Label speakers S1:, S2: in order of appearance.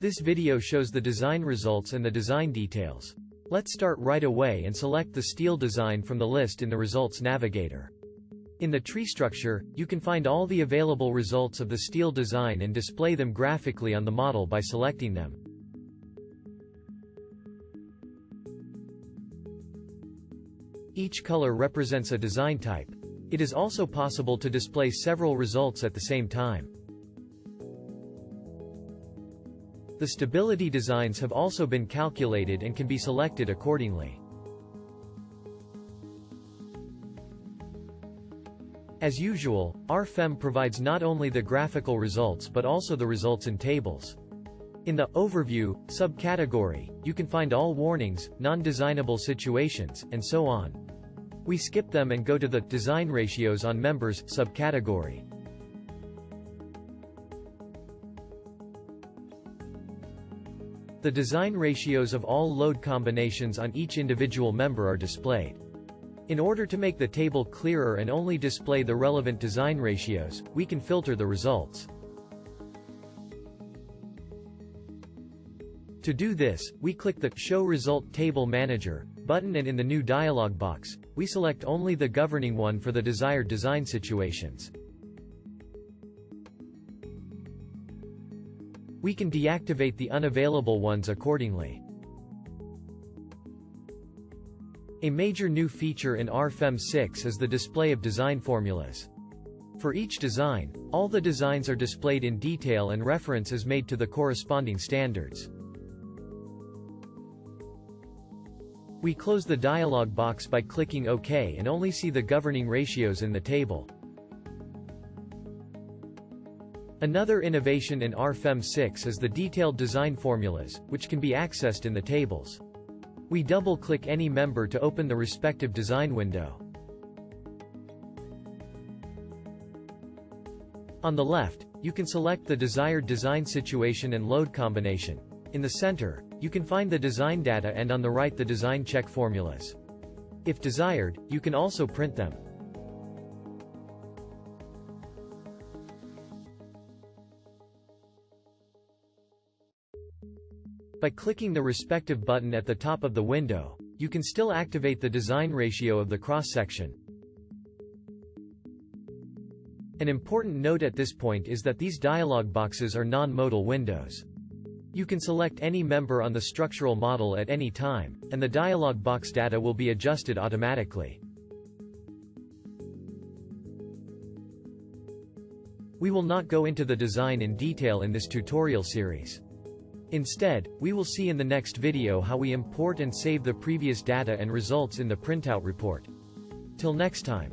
S1: This video shows the design results and the design details. Let's start right away and select the steel design from the list in the Results Navigator. In the tree structure, you can find all the available results of the steel design and display them graphically on the model by selecting them. Each color represents a design type. It is also possible to display several results at the same time. The stability designs have also been calculated and can be selected accordingly. As usual, RFEM provides not only the graphical results but also the results in tables. In the Overview subcategory, you can find all warnings, non-designable situations, and so on. We skip them and go to the Design Ratios on Members subcategory. The design ratios of all load combinations on each individual member are displayed. In order to make the table clearer and only display the relevant design ratios, we can filter the results. To do this, we click the Show Result Table Manager button, and in the new dialog box, we select only the governing one for the desired design situations. We can deactivate the unavailable ones accordingly. A major new feature in RFEM 6 is the display of design formulas. For each design, all the designs are displayed in detail and reference is made to the corresponding standards. We close the dialog box by clicking OK and only see the governing ratios in the table. Another innovation in RFEM 6 is the detailed design formulas, which can be accessed in the tables. We double-click any member to open the respective design window. On the left, you can select the desired design situation and load combination. In the center, you can find the design data, and on the right the design check formulas. If desired, you can also print them. By clicking the respective button at the top of the window, you can still activate the design ratio of the cross-section. An important note at this point is that these dialog boxes are non-modal windows. You can select any member on the structural model at any time, and the dialog box data will be adjusted automatically. We will not go into the design in detail in this tutorial series. Instead, we will see in the next video how we import and save the previous data and results in the printout report. Till next time.